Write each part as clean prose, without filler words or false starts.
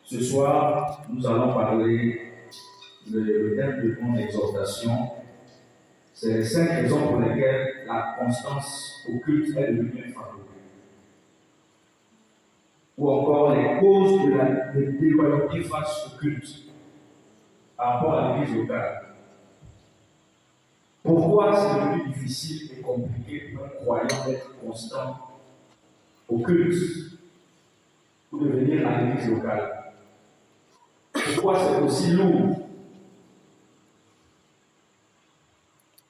Ce soir, nous allons parler le thème de mon exhortation. C'est les 5 raisons pour lesquelles la constance au culte est devenue un fardeau. Ou encore les causes de la déloyauté face au culte par rapport à l'église locale. Pourquoi c'est devenu difficile et compliqué pour un croyant d'être constant au culte ou de venir à l'église locale? Pourquoi c'est aussi lourd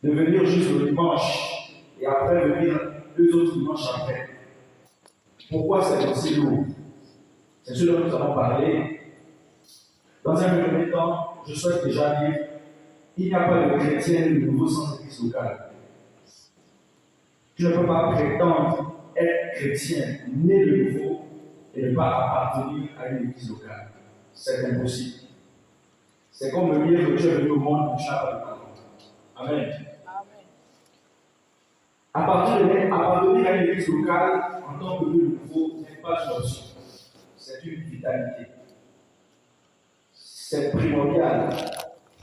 de venir juste le dimanche et après venir 2 autres dimanches après? Pourquoi c'est aussi lourd? C'est ce dont nous allons parler. Dans un premier temps, je souhaite déjà dire il n'y a pas de chrétien de nouveau sans église locale. Tu ne peux pas prétendre être chrétien, né de nouveau, et ne pas appartenir à une église locale. C'est impossible. C'est comme me dire que tu es venu au monde, tu n'as pas de parole. Amen. Appartenir à une église locale en tant que né nouveau n'est pas une option. C'est une vitalité. C'est primordial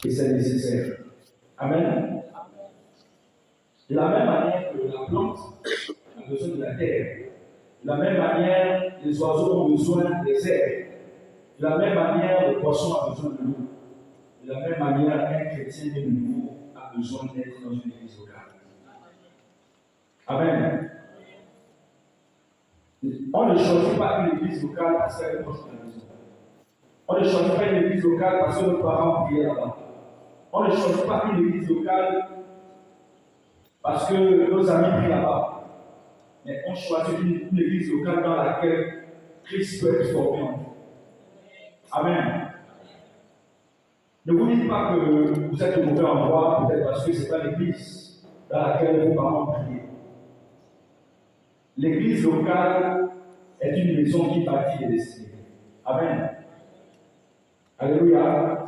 et c'est nécessaire. Amen. De la même manière que la plante a besoin de la terre, de la même manière les oiseaux ont besoin des herbes, de la même manière le poisson a besoin de l'eau, de la même manière un chrétien de nouveau a besoin d'être dans une église locale. Amen. On ne choisit pas une église locale parce qu'elle est proche de la maison. On ne choisit pas une église locale parce que nos parents priaient là-bas. On ne choisit pas une église locale parce que nos amis prient là-bas. Mais on choisit une église locale dans laquelle Christ peut être formé en nous. Amen. Ne vous dites pas que vous êtes au mauvais endroit, peut-être parce que ce n'est pas l'église dans laquelle vos parents prient. L'église locale est une maison qui bâtit les destinées. Amen. Alléluia.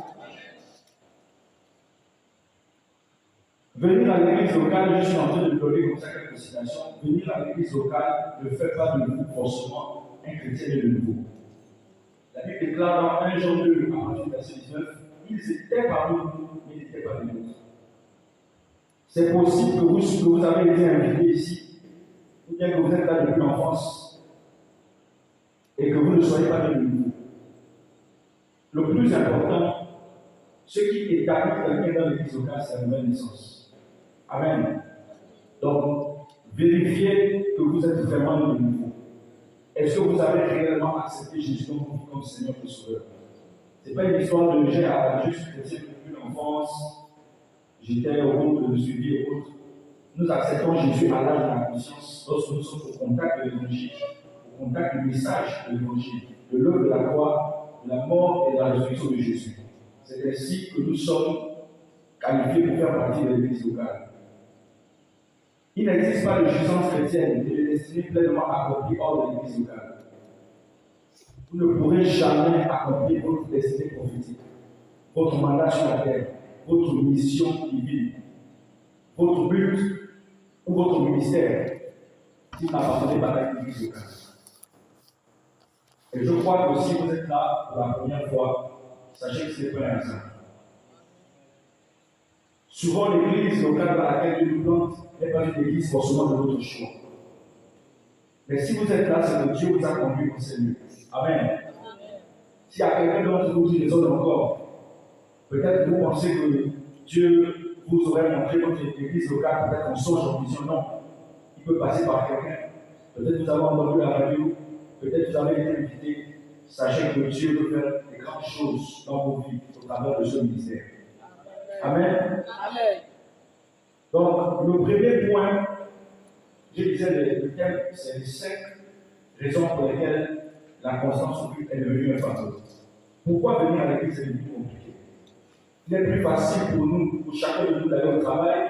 Venir à l'église locale, je suis en train de donner comme ça quelques citations. Venir à l'église locale ne fait pas de vous forcément un chrétien de nouveau. La Bible déclare dans 1 Jean 2, à partir du verset 19, ils étaient parmi nous, mais ils n'étaient pas des nôtres. C'est possible que vous avez été invité ici, ou bien que vous êtes là depuis l'enfance, et que vous ne soyez pas de nouveau. Le plus important, ce qui établit quelqu'un dans l'église locale, c'est la nouvelle naissance. Amen. Donc, vérifiez que vous êtes vraiment de nouveau. Est-ce que vous avez réellement accepté Jésus comme Seigneur et Sauveur? Ce n'est pas une histoire de je suis chrétien depuis l'enfance, j'étais au groupe de suivi et autres. Nous acceptons Jésus à l'âge de la conscience lorsque nous sommes au contact de l'évangile, au contact du message de l'évangile, de l'œuvre de la croix, de la mort et de la résurrection de Jésus. C'est ainsi que nous sommes qualifiés pour faire partie de l'église locale. Il n'existe pas de jouissance chrétienne et de destinée pleinement accomplie hors de l'église locale. Vous ne pourrez jamais accomplir votre destinée prophétique, votre mandat sur la terre, votre mission divine, votre but ou votre ministère si vous n'appartenez pas à l'église locale. Et je crois que si vous êtes là pour la première fois, sachez que ce n'est pas un hasard. Souvent, l'église locale dans laquelle Dieu nous plante n'est pas une église forcément de votre choix. Mais si vous êtes là, c'est que Dieu vous a conduit au Seigneur. Amen. S'il y a quelqu'un d'entre vous qui raisonne encore, peut-être que vous pensez que Dieu vous aurait montré votre église locale, peut-être en songe, en vision. Non. Il peut passer par quelqu'un. Peut-être vous avez entendu la radio, peut-être vous avez été invité. Sachez que Dieu veut faire des grandes choses dans vos vies au travers de ce ministère. Amen. Amen. Donc, le premier point, je disais, le thème, c'est les 5 raisons pour lesquelles la constance au culte est devenue un fardeau. Pourquoi venir à l'église est devenu compliqué? Il est plus facile pour nous, pour chacun de nous d'aller au travail,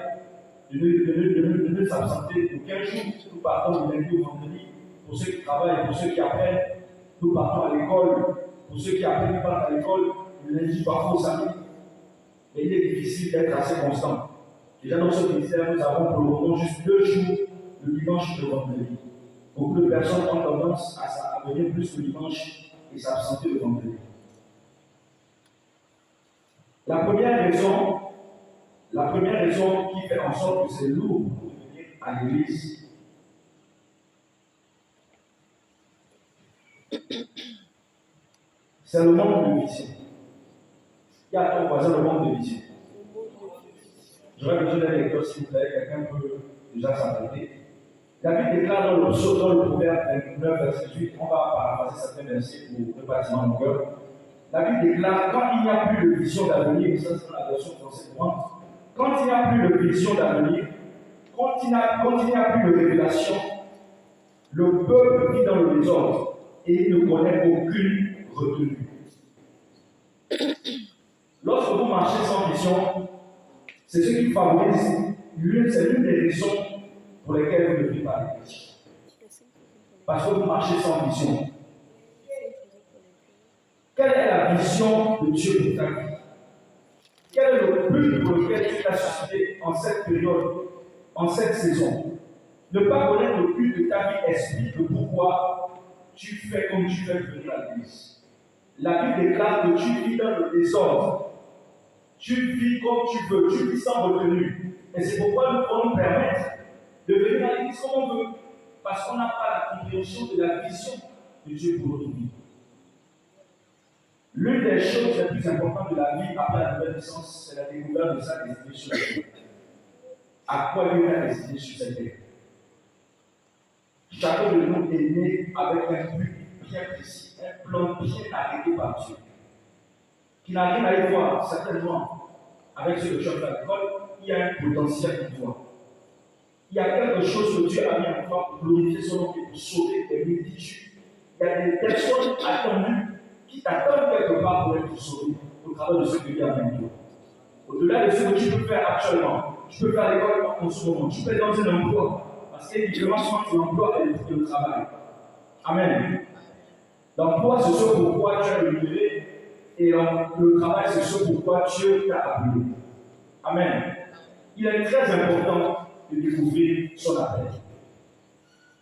de ne s'absenter pour 15 jours. Nous partons du lundi au vendredi. Pour ceux qui travaillent, pour ceux qui apprennent, nous partons à l'école. Pour ceux qui apprennent, ils partent à l'école le lundi, parfois au samedi. Mais il est difficile d'être assez constant. Déjà dans ce ministère, nous avons pour le moment juste 2 jours, le dimanche et le vendredi. Beaucoup de personnes ont tendance à venir plus le dimanche et s'absenter le vendredi. La première raison qui fait en sorte que c'est lourd de venir à l'église, c'est le manque de vision. Il y a ton voisin le manque de vision. J'aurais besoin d'un lecteur, s'il vous plaît, quelqu'un peut déjà s'arrêter. La Bible déclare dans le Proverbe 29, verset 8, on va paraphraser certains versets pour le bâtiment de cœur. La Bible déclare, quand il n'y a plus de vision d'avenir, ça c'est la version française courante, quand il n'y a plus de vision d'avenir, quand il n'y a plus de révélation, le peuple vit dans le désordre et il ne connaît aucune retenue. Lorsque vous marchez sans vision, c'est ce qui favorise, c'est l'une des raisons pour lesquelles vous ne vivez pas l'église. Parce que vous marchez sans vision. Quelle est la vision de Dieu pour ta vie? Quel est le but pour lequel tu t'as suscité en cette période, en cette saison? Ne pas connaître le but de ta vie explique le pourquoi tu fais comme tu fais venir à l'église. La Bible déclare que tu vis dans le désordre. Tu vis comme tu veux, tu vis sans retenue. Et c'est pourquoi nous pouvons nous permettre de venir à l'église comme on veut. Parce qu'on n'a pas la compréhension de la vision de Dieu pour notre vie. L'une des choses les plus importantes de la vie après la nouvelle naissance, c'est la découverte de sa destinée sur la terre. À quoi Dieu a destiné sur cette terre? Chacun de nous est né avec un but bien précis, un plan bien arrêté par Dieu. Qui n'a rien à y voir, certainement, avec ce que tu as fait à l'école, il y a un potentiel en toi. Il y a quelque chose que Dieu a mis en toi pour glorifier son nom et pour sauver des multitudes. Il y a des personnes attendues qui t'attendent quelque part pour être sauvées au travers de ce que Dieu a mis en toi. Au-delà de ce que tu peux faire actuellement, tu peux faire l'école en ce moment, tu peux être dans un emploi. Parce que évidemment, quand tu emploies, et le travail. Amen. L'emploi, c'est ce pourquoi tu as rémunéré, et le travail, c'est ce pourquoi Dieu t'a appelé. Amen. Il est très important de découvrir son appel.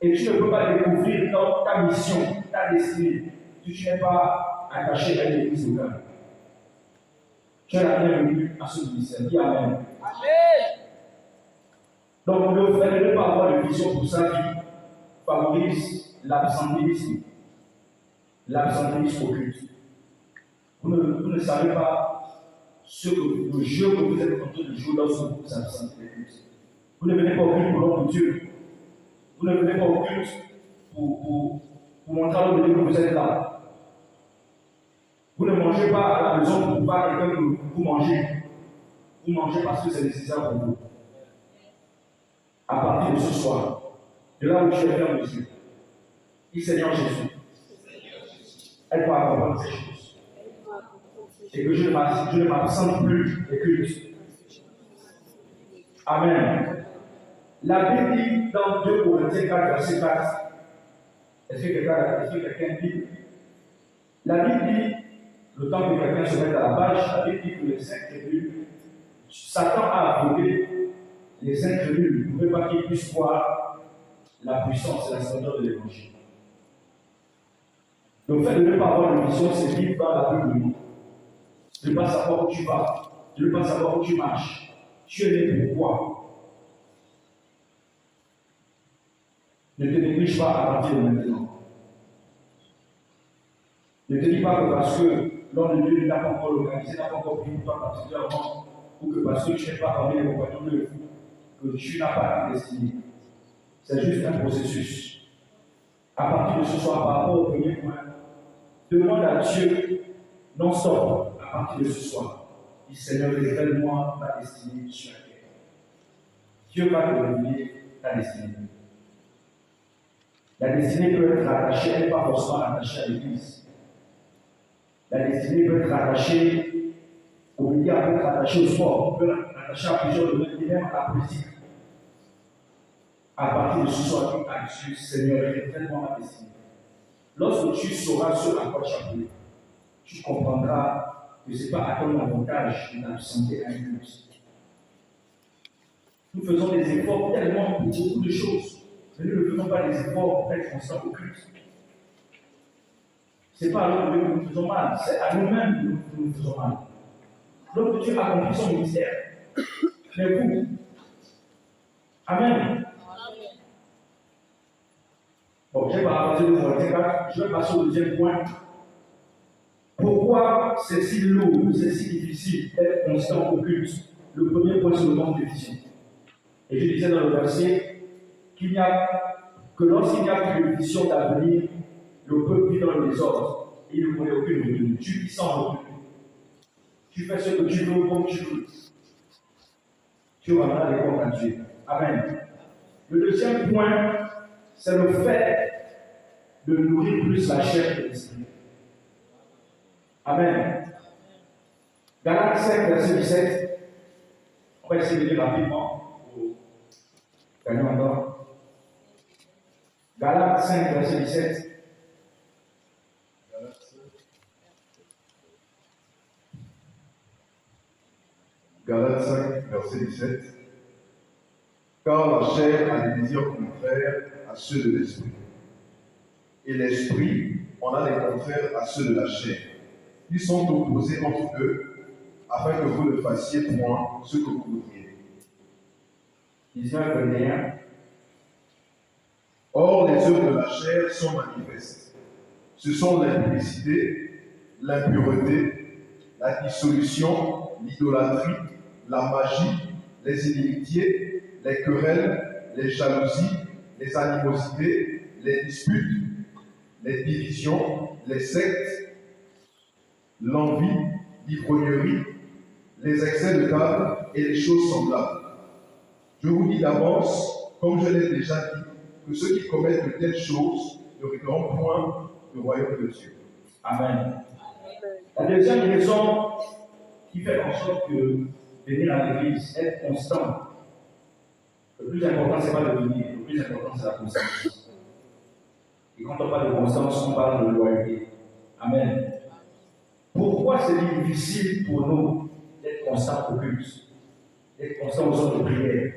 Et tu ne peux pas découvrir dans ta mission, ta destinée, si tu n'es pas attaché à l'église locale. Tu es la bienvenue à ce ministère. Dis Amen. Amen. Donc, le fait de ne pas avoir de vision pour sa vie favorise l'absentéisme. L'absentéisme occulte. Vous ne savez pas le jeu que vous êtes en train de jouer lorsque vous vous absentez des cultes. Vous ne venez pas au culte pour l'homme de Dieu. Vous ne venez pas au culte pour montrer à l'homme de Dieu que vous êtes là. Vous ne mangez pas à la maison pour voir quelqu'un que vous mangez. Vous mangez parce que c'est nécessaire pour vous. À partir de ce soir, de là où tu es ferme les yeux, dis Seigneur Jésus, aide-moi à comprendre ces choses. Et que je ne m'absente plus des cultes. Amen. La Bible dit dans 2 Corinthiens 4, verset 4, est-ce que quelqu'un dit? La Bible dit, le temps que quelqu'un se mette à la page, la Bible dit que les incrédules, Satan a aveuglé les incrédules, ne pouvaient pas qu'ils puissent voir la puissance et la splendeur de l'évangile. Le fait de ne pas avoir de vision, c'est vivre dans la vie du monde. De ne pas savoir où tu vas, de ne pas savoir où tu marches. Tu es né pourquoi? Ne te néglige pas à partir de maintenant. Ne te dis pas que parce que l'homme de Dieu n'a pas encore localisé, n'a pas encore pris pour toi particulièrement, ou que parce que tu n'es pas parmi les compagnons de vie, que tu n'as pas ta destinée. C'est juste un processus. À partir de ce soir, par rapport au premier point, demande à Dieu non-stop à partir de ce soir. Dis Seigneur, révèle-moi ma destinée sur la terre. Dieu va te révéler ta destinée. La destinée peut être rattachée, elle n'est pas forcément rattachée à l'église. La destinée peut être rattachée aux médias, peut être rattachée au sport, peut être rattachée à plusieurs domaines, et même à la politique. À partir de ce soir, dis à Dieu, Seigneur, révèle-moi ma destinée. Lorsque tu sauras ce à quoi tu as appelé, tu comprendras que ce n'est pas à ton avantage de t'absenter à une culte. Nous faisons des efforts tellement pour beaucoup de choses, mais nous ne faisons pas des efforts pour être constants au culte. Ce n'est pas à l'autre que nous faisons mal, c'est à nous-mêmes que nous faisons mal. L'homme de Dieu a accompli son ministère. Mais vous, Amen. Bon, je vais parler de Matthieu 4, je vais passer au deuxième point. Pourquoi c'est si lourd, c'est si difficile d'être constant au culte? Le premier point, c'est le manque de vision. Et je disais dans le verset qu'il n'y a que lorsqu'il n'y a plus de vision d'avenir, le peuple vit dans le désordre et il ne connaît aucune retenue. Tu vis sans retenue. Tu fais ce que tu veux comme tu veux. Tu rendras les comptes à Dieu. Amen. Le deuxième point, c'est le fait de nourrir plus la chair que l'esprit. Amen. Galates 5, verset 17. On va essayer de lire rapidement pour gagner un temps. Galates 5, verset 17. Galates 5, verset 17. Car la chair a des désirs contraires à ceux de l'esprit. Et l'esprit en a des contraires à ceux de la chair. Ils sont opposés entre eux, afin que vous ne fassiez point ce que vous voudriez. 19, 21. Or, les œuvres de la chair sont manifestes. Ce sont l'impudicité, l'impureté, la dissolution, l'idolâtrie, la magie, les inimitiés, les querelles, les jalousies, les animosités, les disputes, les divisions, les sectes, l'envie, l'ivrognerie, les excès de table et les choses semblables. Je vous dis d'avance, comme je l'ai déjà dit, que ceux qui commettent de telles choses n'hériteront point le royaume de Dieu. Amen. La deuxième raison qui fait en sorte que venir à l'église, être constant, le plus important, ce n'est pas de venir, le plus important, c'est la constance. Et quand on parle de constance, on parle de loyauté. Amen. Pourquoi c'est difficile pour nous d'être constant au culte, d'être constant aux heures de prière?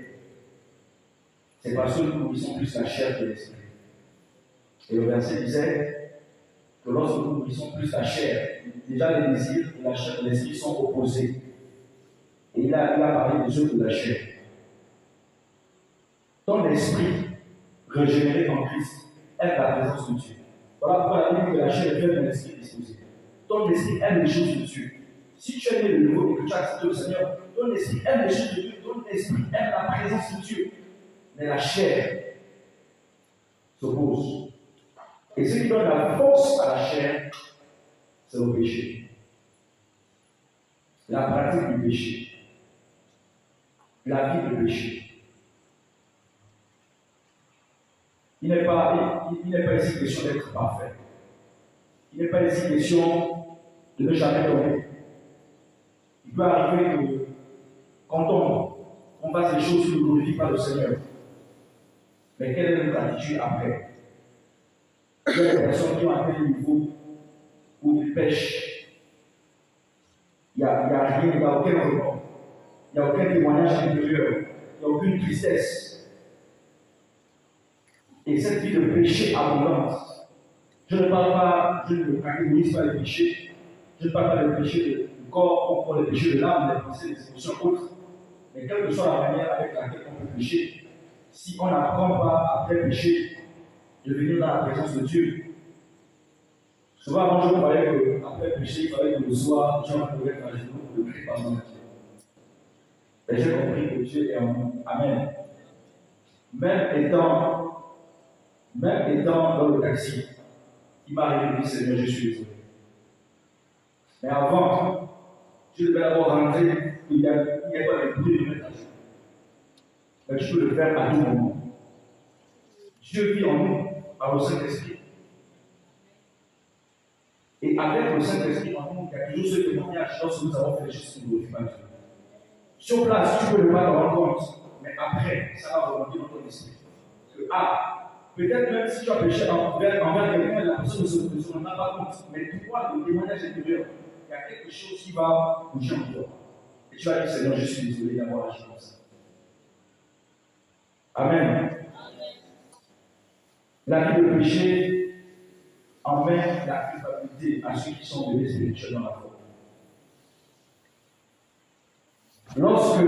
C'est parce que nous nourrissons plus la chair que l'esprit. Et le verset disait que lorsque nous nourrissons plus la chair, déjà les désirs et la chair et l'esprit sont opposés. Et il a parlé des œuvres de la chair. Ton esprit, régénéré en Christ, aime la présence de Dieu. Voilà pourquoi la Bible dit que la chair est faite d'un esprit disposé. Ton esprit aime les choses de Dieu. Si tu es né de nouveau et que tu as accepté le Seigneur, ton esprit aime les choses de Dieu, ton esprit aime la présence de Dieu. Mais la chair s'oppose. Et ce qui donne la force à la chair, c'est le péché. La pratique du péché. La vie du péché. Il n'est pas ici question d'être parfait. Il n'est pas ici question de ne jamais tomber. Il peut arriver que quand on fasse des choses qui ne glorifient pas le Seigneur. Mais quelle est notre attitude après? Il y a des personnes qui ont atteint le niveau où ils pêchent. Il n'y a rien, il n'y a aucun remords. Il n'y a aucun témoignage intérieur. Il n'y a aucune tristesse. Et cette vie de péché abondante, je ne catégorise pas les péchés. Je ne parle pas des péchés du corps ou les péchés de l'âme, des pensées, des émotions autres. Mais quelle que soit la manière avec laquelle on peut pécher, si on n'apprend pas après pécher, de venir dans la présence de Dieu. Souvent, avant, je croyais qu'après pécher, il fallait que le soir, Dieu pouvait être à genoux pour le crier pardon à Dieu. Et j'ai compris que Dieu est en nous. Amen. Même étant dans le taxi, il m'a révélé, Seigneur, je suis désolé. Mais avant, je devais d'abord rentrer, il n'y a pas de bruit de mettre à jour. Mais je peux le faire à tout moment. Dieu vit en nous par le Saint-Esprit. Et avec le Saint-Esprit en nous, il y a toujours ce témoignage lorsque nous avons fait les choses qui ne glorifient pas Dieu. Sur place, tu peux ne pas te rendre compte, mais après, ça va remonter dans ton esprit. Peut-être même si tu as péché envers quelqu'un, la personne ne se rendra pas compte, mais toi, le témoignage intérieur, il y a quelque chose qui va bouger en toi. Et tu vas dire, Seigneur, je suis désolé d'avoir agi comme ça. Amen. La vie de péché emmène la culpabilité à ceux qui sont devenus spirituels dans la foi. Lorsque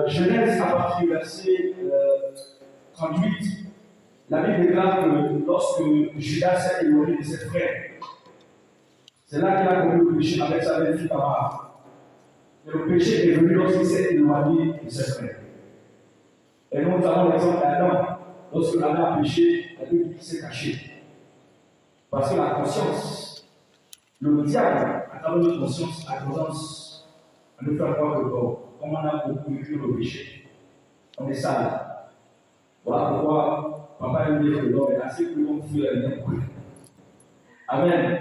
Genèse, à partir du verset 38, la Bible déclare que lorsque Judas s'est éloigné de ses frères, c'est là qu'il a commis le péché avec sa belle-fille Tamar. Et le péché est venu lorsqu'il s'est éloigné de ses frères. Et nous avons l'exemple d'Adam. Lorsque Adam a péché, la Bible dit qu'il s'est caché. Parce que la conscience, le diable, à travers notre conscience, a tendance à nous faire croire que comme on a beaucoup vécu le péché, on est sale. Voilà pourquoi papa aime dire que l'homme est assez plus long que fuir la vie. Amen.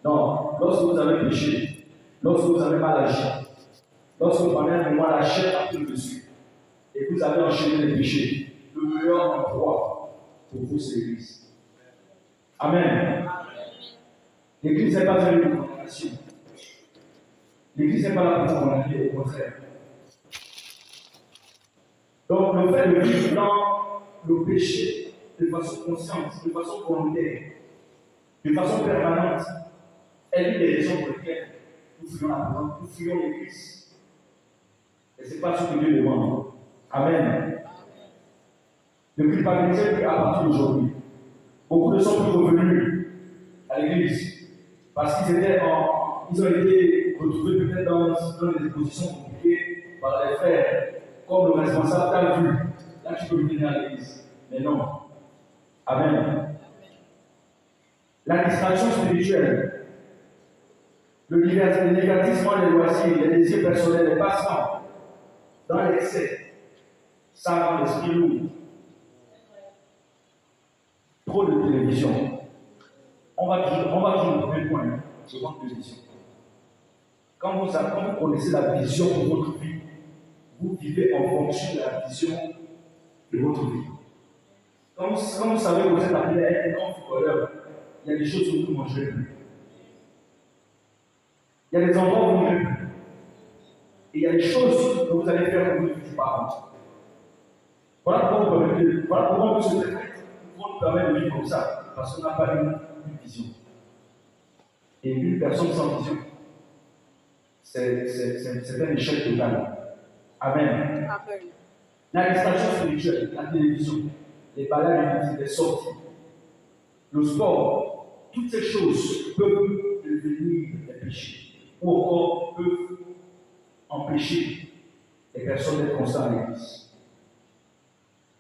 Non, lorsque vous avez péché, lorsque vous avez mal agi, lorsque pendant un moment la chair a pris le dessus, et vous avez enchaîné les péchés, le meilleur endroit pour vous, c'est l'église. Amen. L'église n'est pas une condamnation. L'église n'est pas là pour condamner, au contraire. Donc, le fait de vivre dans le péché de façon consciente, de façon volontaire, de façon permanente, est l'une des raisons pour lesquelles nous fuyons la parole, nous fuyons l'église. Et ce n'est pas ce que Dieu demande. Amen. Depuis le siècle à partir d'aujourd'hui, beaucoup ne sont plus revenus à l'église parce qu'ils ont été retrouvés peut-être dans des positions compliquées par les frères, comme le responsable t'a vu. Là, tu peux venir à l'église. Mais non. Amen. La distraction spirituelle, le négatisme, les loisirs, les désirs personnels, les passions, dans l'excès, ça rend l'esprit lourd. Trop de télévision. On va toujours un point, je manque de vision. Quand vous connaissez la vision de votre vie, vous vivez en fonction de la vision de votre vie. Quand vous savez que vous êtes appelé à être un grand footballeur, il y a des choses que vous ne mangerez plus. Il y a des endroits où vous ne vivez plus. Et il y a des choses que vous allez faire que vous ne vivez pas. Voilà pourquoi on se traite. On nous permet de vivre comme ça, parce qu'on n'a pas une vision. Et une personne sans vision, c'est un échec total. Amen. Amen. La distraction spirituelle, la télévision, les balades, les sorties, le sport, toutes ces choses peuvent devenir des péchés, ou encore peuvent empêcher les personnes d'être constantes à l'église.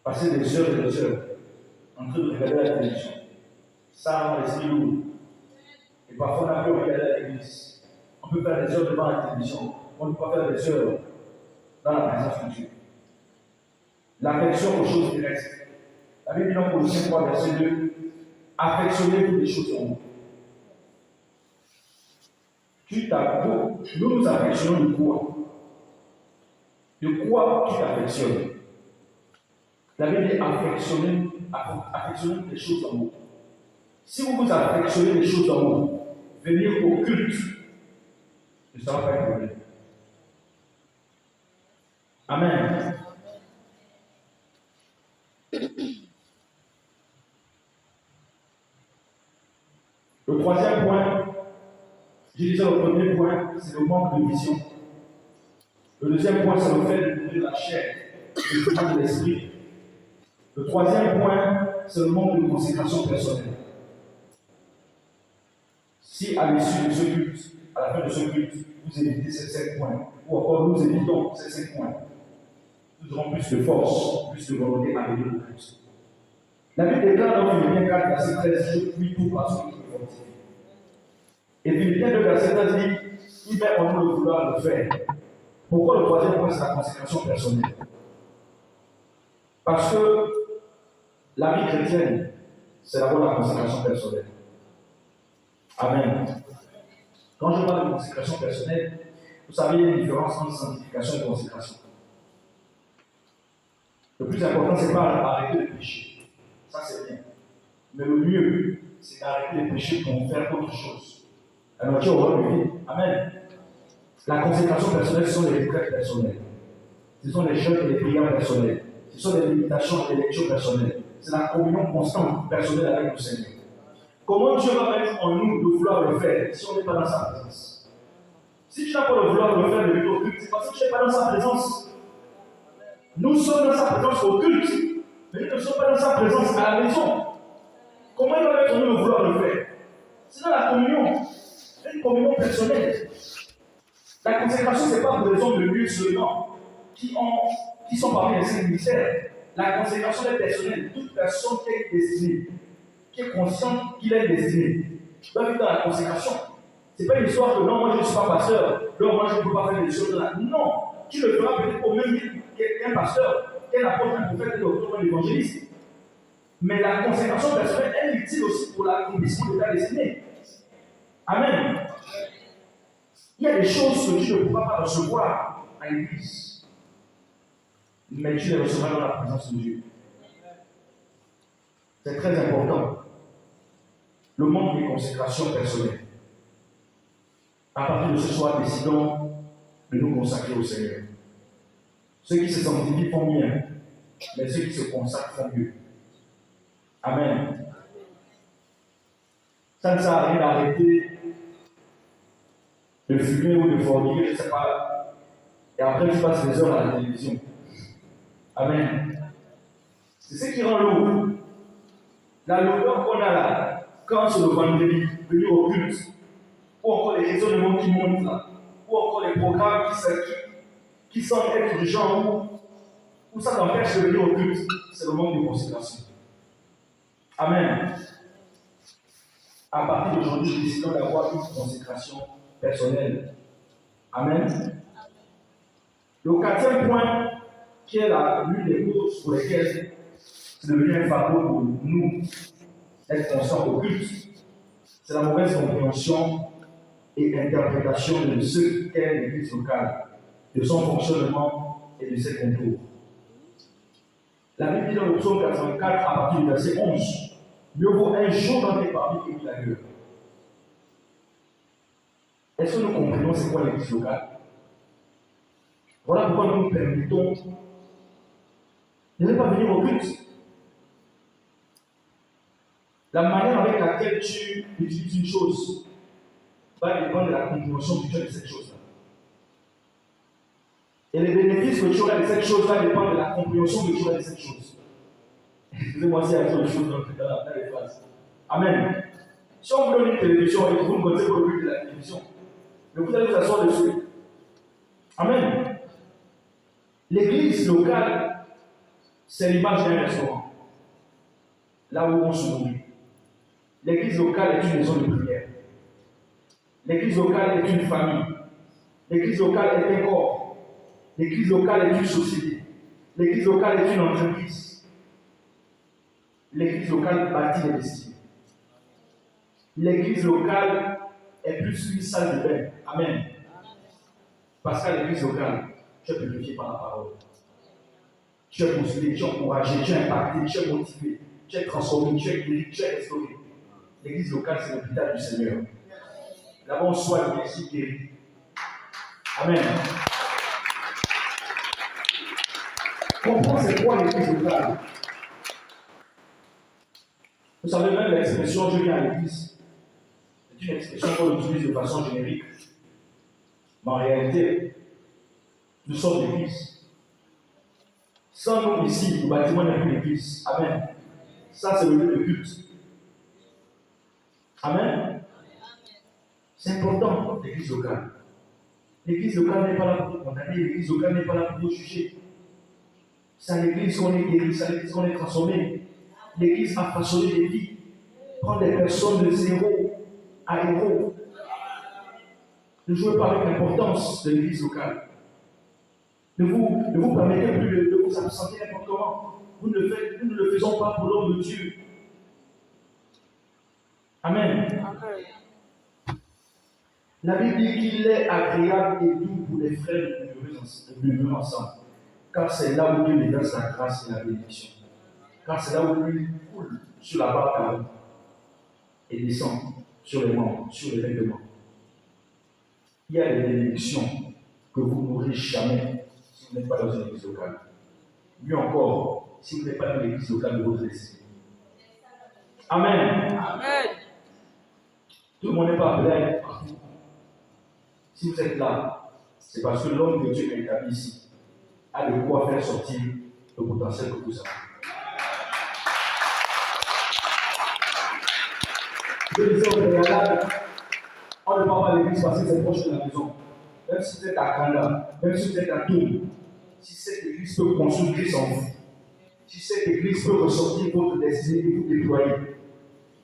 Passer des heures et des heures en train de regarder la télévision, ça rend l'esprit lourd. Et parfois, on a pu regarder à l'église. On peut faire des heures devant la télévision, on ne peut pas faire des heures dans la présence de Dieu. L'affection aux choses terrestres. La Bible dit dans Colossiens 3, verset 2, affectionnez-vous des choses en haut. Nous nous affectionnons de quoi? De quoi tu t'affectionnes? La Bible dit affectionnez des choses en haut. Si vous vous affectionnez des choses en haut, venir au culte ne sera pas un problème. Amen. Le troisième point, je disais le premier point, c'est le manque de vision. Le deuxième point, c'est le fait de nourrir la chair, le fruit de l'esprit. Le troisième point, c'est le manque de consécration personnelle. Si à l'issue de ce culte, à la fin de ce culte, vous évitez ces 5 points, ou encore nous évitons ces 5 points, nous aurons plus de force, plus de volonté à venir au culte. La Bible déclare dans Philippiens 4, verset 13, je puis tout parce qu'il me fortifie. Et Philippiens 2, verset 13 dit, il met en nous le vouloir le faire. Pourquoi le troisième point, c'est la consécration personnelle? Parce que la vie chrétienne, c'est d'abord la consécration personnelle. Amen. Quand je parle de consécration personnelle, vous savez, il y a une différence entre sanctification et consécration. Le plus important, c'est pas arrêter le péché. Ça, c'est bien. Mais le mieux, c'est d'arrêter les péchés pour faire autre chose. Alors, Dieu aura le vie. Amen. La consécration personnelle, ce sont les retraites personnelles. Ce sont les jeûnes et les prières personnelles. Ce sont les méditations et les lectures personnelles. C'est la communion constante personnelle avec le Seigneur. Comment Dieu va mettre en nous de vouloir le faire si on n'est pas dans sa présence? Si tu n'as pas le vouloir de le faire de venir au culte, c'est parce que tu n'es pas dans sa présence. Nous sommes dans sa présence au culte, mais nous ne sommes pas dans sa présence à la maison. Comment il va être le vouloir le faire? C'est dans la communion. C'est une communion personnelle. La consécration, ce n'est pas pour les hommes de lieu seulement qui sont parmi les cinq ministères. La consécration est personnelle. Toute personne qui est destinée, qui est consciente qu'il est destiné, doit vivre dans la consécration. Ce n'est pas une histoire que non, moi je ne suis pas pasteur, donc moi je ne peux pas faire des choses là. Non, tu le feras peut-être au même titre qu'un pasteur, qu'un apôtre, un prophète, un docteur, un évangéliste. Mais la consécration personnelle est utile aussi pour l'accomplissement de ta destinée. Amen. Il y a des choses que tu ne pourras pas recevoir à l'église, mais tu les recevras dans la présence de Dieu. C'est très important. Le manque de consécration personnelle. À partir de ce soir, décidons de nous consacrer au Seigneur. Ceux qui se sanctifient font bien, mais ceux qui se consacrent font mieux. Amen. Ça ne sert à rien d'arrêter de fumer ou de forniquer, je ne sais pas. Et après, tu passes des heures à la télévision. Amen. C'est ce qui rend lourd. La lourdeur qu'on a là, quand c'est le vendredi, venir au culte, ou encore les raisonnements qui montent là, ou encore les programmes qui semblent être du genre où ça t'empêche de venir au culte, c'est le manque de considération. Amen. À partir d'aujourd'hui, nous décidons d'avoir une consécration personnelle. Amen. Le quatrième point, qui est l'une des causes pour lesquelles c'est devenu un fardeau pour nous être conscients au culte, c'est la mauvaise compréhension et interprétation de ce qu'est l'église locale, de son fonctionnement et de ses contours. La Bible dit dans le psaume 84, à partir du verset 11, mieux vaut un jour dans tes parmi que 1000 ailleurs. Est-ce que nous comprenons c'est quoi l'église locale? Voilà pourquoi nous nous permettons de ne pas venir au culte. La manière avec laquelle tu utilises une chose va dépendre de la compréhension que tu as de cette chose-là. Et les bénéfices que tu auras de cette chose va dépendre de la compréhension que tu auras de cette chose. Excusez-moi s'il y a trop de choses dans les phrases. Amen. Si on vous donne une télévision et que vous ne connaissez pas le but de la télévision, mais vous allez vous asseoir dessus. Amen. L'église locale, c'est l'image d'un restaurant. Là où on se nourrit. L'église locale est une maison de prière. L'église locale est une famille. L'église locale est un corps. L'église locale est une société. L'église locale est une entreprise. L'église locale bâtit les destinées. L'église locale est plus qu'une salle de bain. Amen. Parce qu'à l'église locale, tu es purifié par la parole. Tu es consolé, tu es encouragé, tu es impacté, tu es motivé, tu es transformé, tu es guéri, tu es restauré. L'église locale, c'est l'hôpital du Seigneur. Là-bas, on soigne, on est guéri. Amen. Comprends c'est quoi l'église locale? Vous savez, même l'expression je viens à l'église, c'est une expression qu'on utilise de façon générique. Mais en réalité, nous sommes l'église. Sans nous ici, le bâtiment n'est plus l'église. Amen. Ça, c'est le lieu de culte. Amen. C'est important, l'église locale. L'église locale n'est pas là pour nous condamner, l'église locale n'est pas là pour nous juger. C'est à l'église qu'on est guéri, c'est à l'église qu'on est transformé. L'église a façonné des vies, prend des personnes de zéro à héros. Ne jouez pas avec l'importance de l'église locale. Ne vous permettez plus de vous absenter n'importe comment. Nous ne le faisons pas pour l'homme de Dieu. Amen. La Bible dit qu'il est agréable et doux pour les frères de murmurer ensemble. Car c'est là où Dieu les verse la grâce et la bénédiction. Car c'est là où lui coule sur la barque et descend sur les membres, sur les vêtements. Il y a des bénédictions que vous n'aurez jamais si vous n'êtes pas dans une église locale. Mieux encore, si vous n'êtes pas dans l'église locale de votre destinée. Amen. Amen. Tout le monde n'est pas appelé à être partout. Si vous êtes là, c'est parce que l'homme que Dieu a établi ici a de quoi faire sortir le potentiel que vous avez. Je disais au préalable, on ne parle pas à l'église parce que c'est proche de la maison. Même si vous êtes à Kanda, même si vous êtes à Toul, si cette église peut construire Christ en vous, si cette église peut ressortir votre destinée et vous déployer,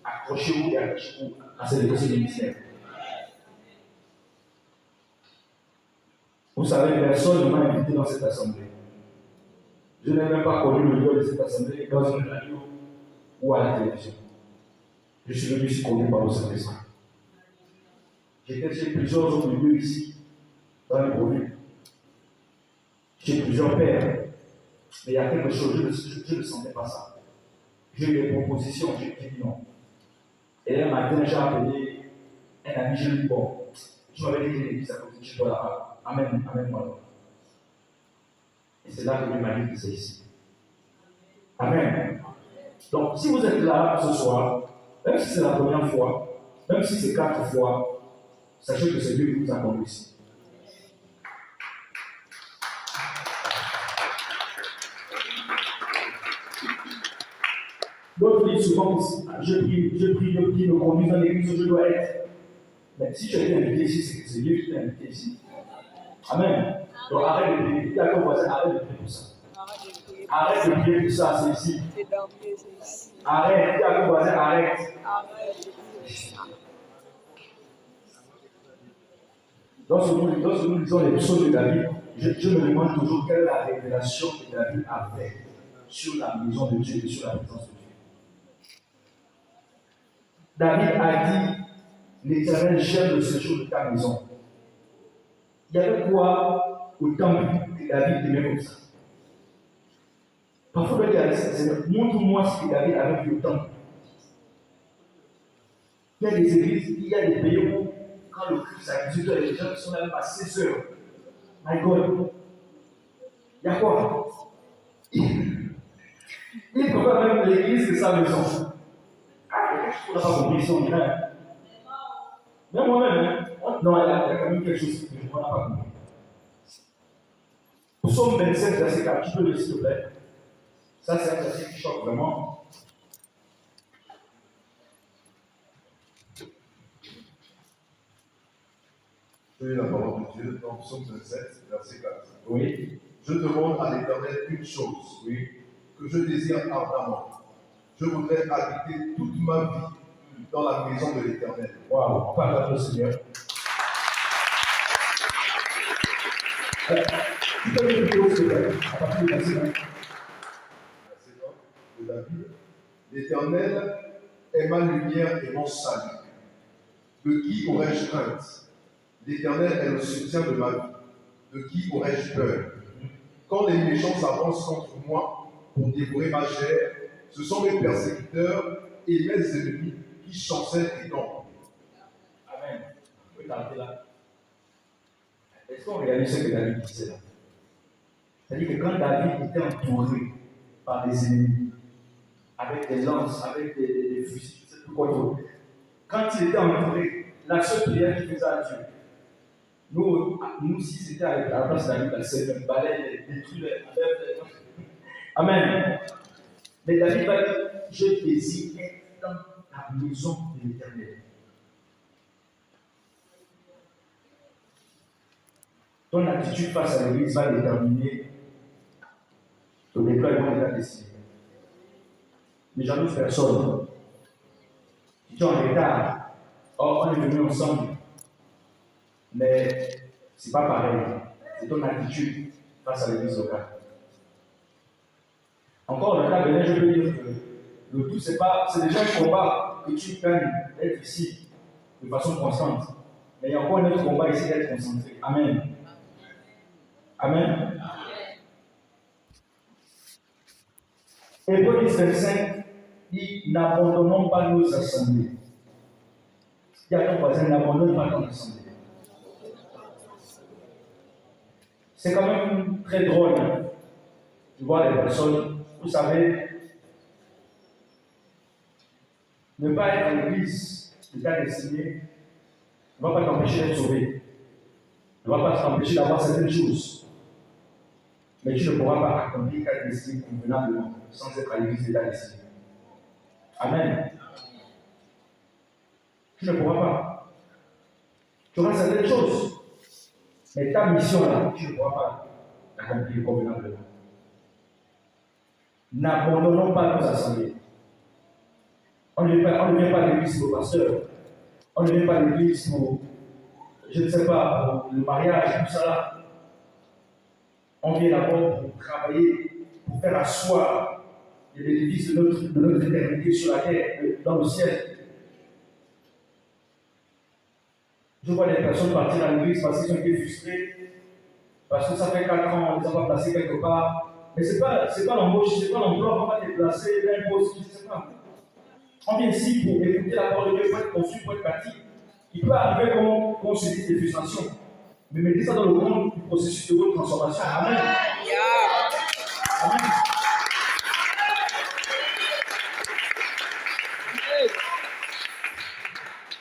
accrochez-vous et attachez-vous à cette église ministère. Vous savez, personne ne m'a invité dans cette assemblée. Je n'ai même pas connu le lieu de cette assemblée dans une radio ou à la télévision. Je suis venu ici conduit par le Saint-Esprit. J'étais chez plusieurs autres lieux ici, dans les produits. J'ai plusieurs pères. Mais il y a quelque chose, je ne sentais pas ça. J'ai eu des propositions, j'ai dit non. Et un matin, j'ai appelé un ami, je lui ai dit bon, tu m'avais dit qu'il y a une église à côté de chez toi là-bas. Amen, amen, voilà. Et c'est là que Dieu m'a dit que c'est ici. Amen. Donc, si vous êtes là ce soir, même si c'est la première fois, même si c'est 4 fois, sachez que c'est Dieu qui vous a conduit ici. D'autres disent souvent, je prie Dieu qui me conduise dans l'église où je dois être. Mais si tu as été invité ici, c'est que c'est Dieu qui t'a invité ici. Amen. Donc arrête de prier. Dis à ton voisin, arrête de prier pour ça. Arrête de prier pour ça, c'est ici. Arrête, dis à ton voisin, arrête. Lorsque nous lisons les psaumes de David, je me demande toujours quelle est la révélation que David avait sur la maison de Dieu et sur la présence de Dieu. David a dit, l'Éternel j'aime le séjour de ta maison. Il y avait quoi au temple que David aimait comme ça? Parfois, il y a Seigneur, montre-moi ce que David avait vu au temple. Il y a des églises, il y a des pays où, quand le culte à 18h, les gens sont même à 16h. My God. Il y a quoi? Il préfère même l'église que sa maison. Ah, je ne pas compris ça, on dirait. Même moi-même, non, il y a quand même quelque chose que je n'ai pas compris. Psaume 27, verset 4, tu peux le s'il te plaît. Ça, c'est un verset qui choque vraiment. Je lis la parole de Dieu dans Psaume 27, verset 4. Oui. Je demande à l'Éternel une chose, Oui. que je désire ardemment. Je voudrais habiter toute ma vie dans la maison de l'Éternel. Waouh, on parle de Seigneur. Tu peux me dire s'il te plaît, à partir du verset 1. Verset 1 de David. L'Éternel est ma lumière et mon salut. De qui aurais-je crainte? L'Éternel est le soutien de ma vie. De qui aurais-je peur? Quand les méchants s'avancent contre moi pour dévorer ma chair, ce sont mes persécuteurs et mes ennemis qui chancellent et tombent. Amen. Vous pouvez t'arrêter là. Est-ce qu'on réalise ce que David disait là? C'est-à-dire que quand David était entouré par des ennemis, avec des lances, avec des fusils, je ne sais plus quoi d'autre, quand il était entouré, la seule prière qu'il faisait à Dieu, nous si c'était à la place David, c'est le balai, détruire les Amen. Mais David va dire, je désire être dans la maison de l'Éternel. Ton attitude face à l'Église va déterminer le déploiement de ta destinée. Ne jalouse personne. Si tu es en retard, on est venus ensemble. Mais ce n'est pas pareil. C'est ton attitude face à l'Église locale. Encore le cas de je peux dire que le tout, c'est déjà un combat que tu gagnes d'être ici de façon constante. Mais il y a encore un autre combat ici d'être concentré. Amen. Amen. Hébreux 10, 25 dit n'abandonnons pas nos assemblées. Il y a ton voisin, n'abandonne pas ton assemblée. C'est quand même très drôle de voir les personnes, vous savez, ne pas être à l'église de ta destinée ne va pas t'empêcher d'être sauvé. ne va pas t'empêcher d'avoir certaines choses. Mais tu ne pourras pas accomplir ta destinée convenablement sans être à l'église de ta destinée. Amen. Tu ne pourras pas. Tu auras certaines choses. Mais ta mission là, tu ne pourras pas l'accomplir convenablement. N'abandonnons pas nos assemblées. On ne vient pas à l'église pour le pasteur. On ne vient pas à l'église pour, je ne sais pas, pour le mariage, tout ça là. On vient d'abord pour travailler, pour faire asseoir les bénéfices de notre éternité sur la terre, dans le ciel. Je vois des personnes partir à l'église parce qu'ils ont été frustrés, parce que ça fait 4 ans, on les a pas placés quelque part. Mais ce n'est pas l'embauche, ce n'est pas l'emploi, on va te placer, l'impôt, je ne sais pas. On vient ici pour écouter la parole de Dieu, pour être conçu, pour être bâti. Il peut arriver qu'on se dise des frustrations. Mais mettez ça dans le compte du processus de votre transformation. Amen. Amen.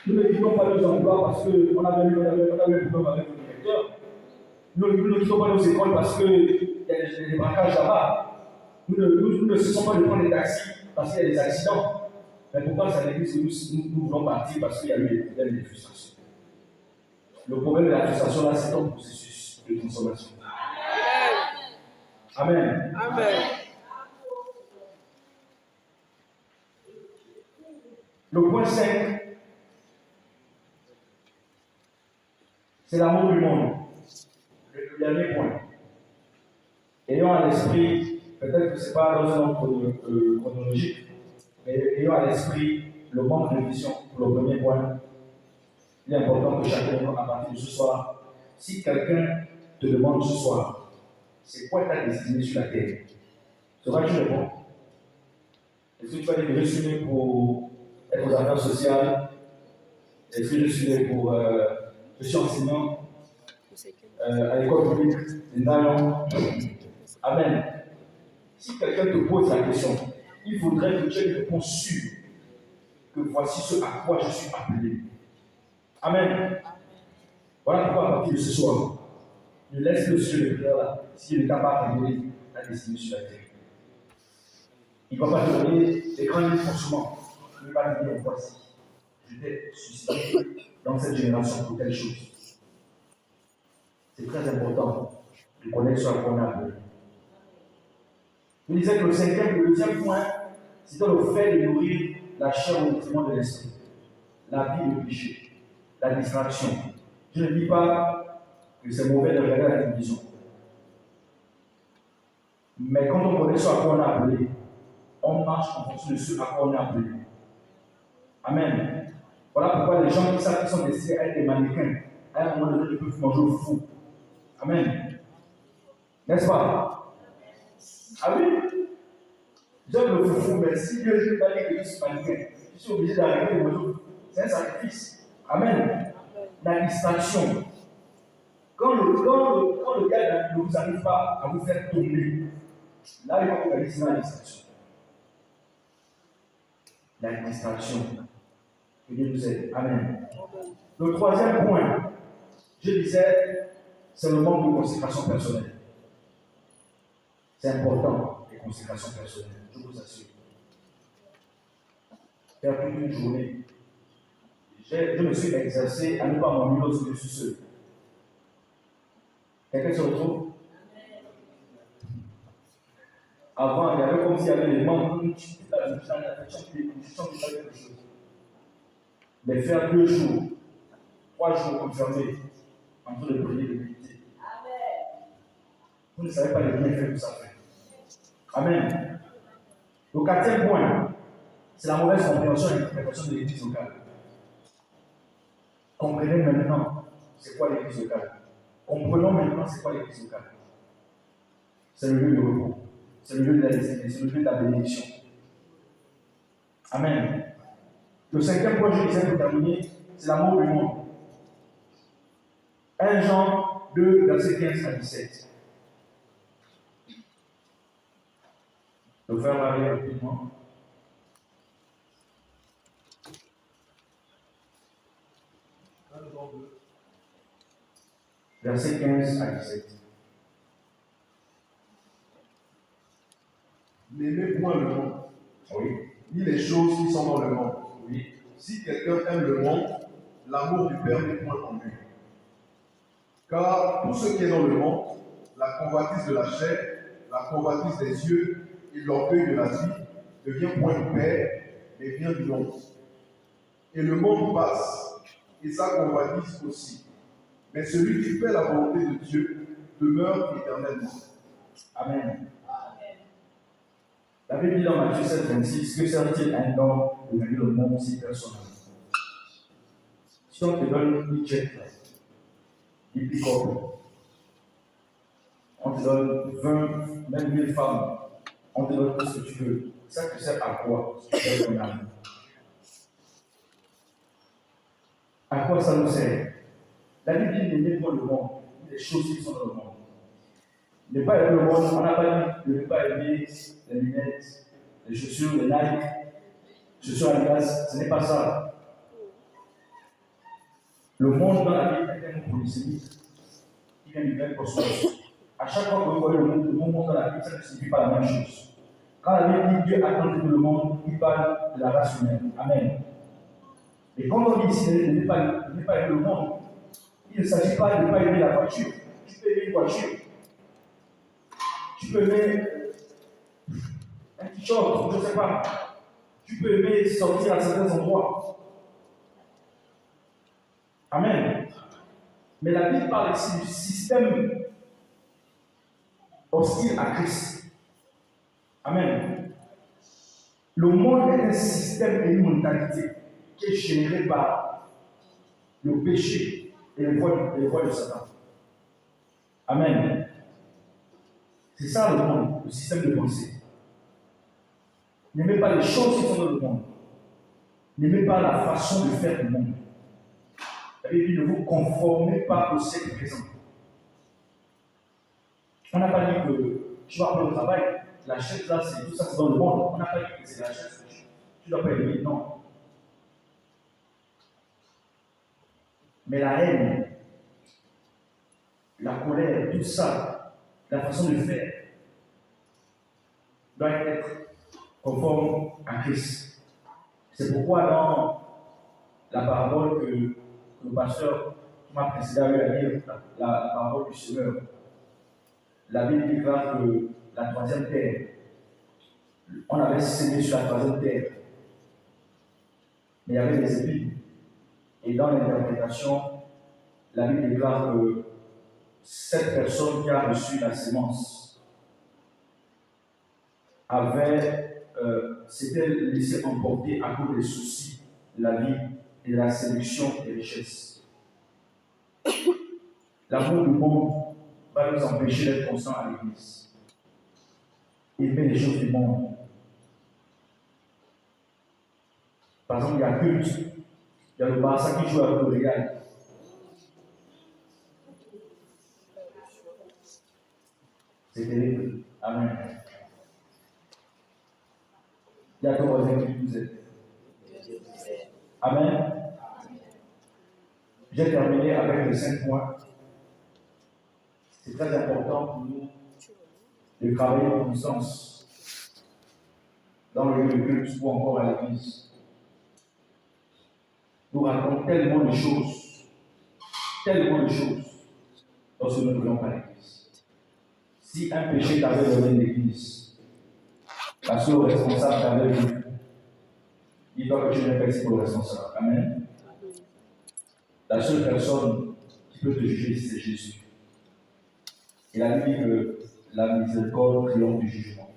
Nous ne quittons pas nos emplois parce qu'on avait un problème avec le directeur. Nous ne quittons pas nos écoles parce qu'il y a des braquages là-bas. Nous ne cessons pas de prendre des taxis parce qu'il y a des accidents. Mais pourquoi c'est à l'église que nous voulons partir parce qu'il y a eu des problèmes de frustration. Le problème de la frustration là, c'est un processus de transformation. Amen. Amen. Le point 5, c'est l'amour du monde. Le dernier point. Ayons à l'esprit, peut-être que ce n'est pas dans un ordre chronologique, mais ayons à l'esprit le manque de vision pour le premier point. Il est important que chacun de nous, à partir de ce soir, si quelqu'un te demande ce soir, c'est quoi ta destinée sur la terre? Seras-tu répondre? Est-ce que tu vas dire que je suis né pour être aux affaires sociales? Est-ce que je suis né pour. Je suis enseignant à l'école publique de Nayon. Amen. Si quelqu'un te pose la question, il faudrait que tu aies une réponse sûre que voici ce à quoi je suis appelé. Amen. Voilà pourquoi à partir de ce soir, ne laisse le sujet de prière là, s'il est capable de donner la destinée sur la terre. Il ne va pas te donner des grands renforcements. Il va te dire voici, je t'ai suscité dans cette génération pour telle chose. C'est très important de connaître ce à quoi on a appelé. Je disais que le deuxième point, c'était le fait de nourrir la chair au détriment de l'esprit, la vie de péché, la distraction. Je ne dis pas que c'est mauvais de regarder la télévision. Mais quand on connaît ce à quoi on a appelé, on marche en fonction de ce à quoi on a appelé. Amen. Voilà pourquoi les gens qui savent qu'ils sont destinés à être des mannequins, à un moment donné, ils peuvent manger au fou. Amen. N'est-ce pas? Ah oui? J'aime le foufou, mais si Dieu ne veut pas dire que je suis mannequin, je suis obligé d'arrêter de manger au fou. C'est un sacrifice. Amen. La distraction. Quand le gars ne vous arrive pas à vous faire tomber, là, il va vous réaliser la distraction. La distraction. Que Dieu nous aide. Amen. Le troisième point, je disais, c'est le manque de consécration personnelle. C'est important, les consécrations personnelles, je vous assure. Faire toute une journée. Je me suis exercé à ne pas m'ennuyer lorsque je suis seul. Quelqu'un se retrouve? Avant, il y avait comme s'il y avait des membres qui étaient dans la quelque chose. Mais faire 2 jours, 3 jours confirmés, en train de prier, de méditer. Vous ne savez pas les bienfaits que ça fait. Amen. Le 4e point, c'est la mauvaise compréhension et interprétation de l'église locale. Comprenez maintenant c'est quoi l'église locale. Comprenons maintenant c'est quoi l'église locale. C'est le lieu de repos. C'est le lieu de la destinée, c'est le lieu de la bénédiction. Amen. Le 5e point, je disais pour terminer, c'est l'amour du monde. 1 Jean 2, verset 15 à 17. Le frère va aller rapidement. versets 15 à 17. N'aimez point le monde, Oui, ni les choses qui sont dans le monde. oui, Si quelqu'un aime le monde, l'amour du Père n'est point en lui. Car tout ce qui est dans le monde, la convoitise de la chair, la convoitise des yeux et l'orgueil de la vie, ne vient point du Père, mais vient du monde. Et le monde passe, et sa convoitise aussi. Mais celui qui fait la volonté de Dieu demeure éternellement. Amen. La Bible dit dans Matthieu 7, 26, que sert-il à un homme de gagner le monde si personne n'a? Si on te donne une check, une pick-up, on te donne 20, même 1000 femmes, on te donne tout ce que tu veux. Ça te sert à quoi si tu fais ton âme? À quoi ça nous sert? La Bible dit n'aimez pas le monde, les choses qui sont dans le monde. Ne pas aimer le monde, on n'a pas dit de ne pas aimer les lunettes, les chaussures, les Nike, les chaussures Adidas, ce n'est pas ça. Le monde dans la Bible est un polysémite qui vient du grec cosmos. À chaque fois que vous voyez le monde dans la Bible, ça ne signifie pas la même chose. Quand la Bible dit Dieu a tant aimé le monde, il parle de la race humaine. Amen. Et quand on dit ici de ne pas aimer le monde, il ne s'agit pas de ne pas aimer la voiture. Tu peux aimer une voiture. Tu peux aimer un t-shirt, je ne sais pas. Tu peux aimer sortir à certains endroits. Amen. Mais la Bible parle ici du système hostile à Christ. Amen. Le monde est un système et une mentalité qui est généré par le péché et les voies de Satan. Amen. C'est ça le monde, le système de pensée. N'aimez pas les choses qui sont dans le monde. N'aimez pas la façon de faire du monde. La Bible dit ne vous conformez pas au siècle présent. On n'a pas dit que tu vas prendre le travail, la chaise là, c'est tout ça, c'est dans le monde. On n'a pas dit que c'est la chaise que tu ne dois pas aimer, non. Mais la haine, la colère, tout ça, la façon de faire, doit être conforme à Christ. C'est pourquoi dans la parabole que le pasteur qui m'a précédé à lire, la parole du Seigneur, la Bible déclare que la troisième terre, on avait sémé sur la troisième terre, mais il y avait des épines. Et dans l'interprétation, la Bible déclare que cette personne qui a reçu la sémence s'était laissé emporter à cause des soucis de la vie et de la séduction des richesses. L'amour du monde va nous empêcher d'être constants à l'église. Aimer les choses du monde. Par exemple, il y a culte, il y a le Barça qui joue avec le Real. C'est terrible. Amen. Il y a deux voisins qui nous aident. Amen. J'ai terminé avec les 5 points. C'est très important pour nous de travailler en puissance dans le lieu de culte ou encore à l'église. Nous racontons tellement de choses lorsque nous venons à l'église. Si un péché t'avait donné l'église, la seule responsable t'avait vu, dis-toi que tu n'es pas ici pour le responsable. Amen. La seule personne qui peut te juger, c'est Jésus. Il a dit que la miséricorde triomphe du jugement.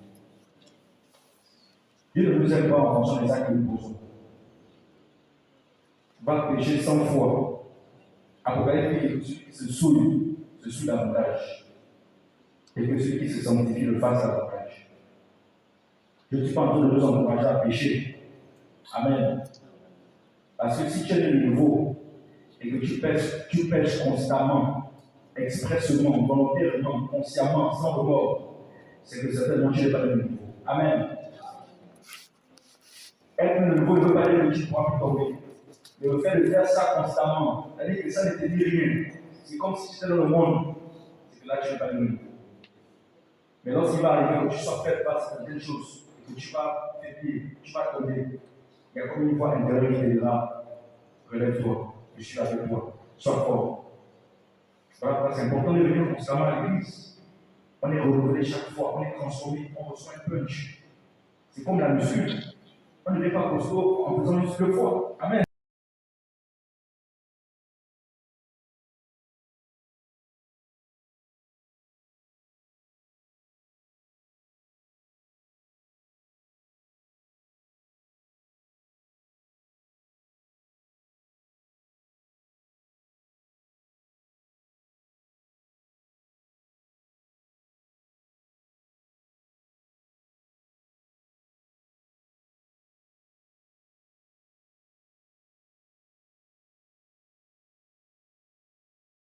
Dieu ne nous aime pas en fonction des actes que nous posons. Va pécher 100 fois. Apocalypse dit que celui qui se souille davantage. Et que celui qui se sanctifie le fasse davantage. Je ne suis pas en train de nous encourager à pécher. Amen. Parce que si tu es de nouveau et que tu pêches constamment, expressément, volontairement, consciemment, sans remords, c'est que certainement tu n'es pas de nouveau. Amen. Être de nouveau ne veut pas dire que tu ne pourras plus tomber. Mais le fait de faire ça constamment, c'est-à-dire que ça ne te dit rien. C'est comme si tu étais dans le monde. C'est que là, tu n'es pas de nouveau. Mais lorsqu'il va arriver que tu sois fait par certaines choses, et que tu vas faiblir, tu vas tomber, il y a comme une voix intérieure qui est là. Relève-toi, je suis avec toi, sois fort. Voilà pourquoi c'est important de venir constamment à l'église. On est renouvelé chaque fois, on est transformé, on reçoit un punch. C'est comme la muscu. On ne devient pas costaud en faisant juste 2 fois. Amen.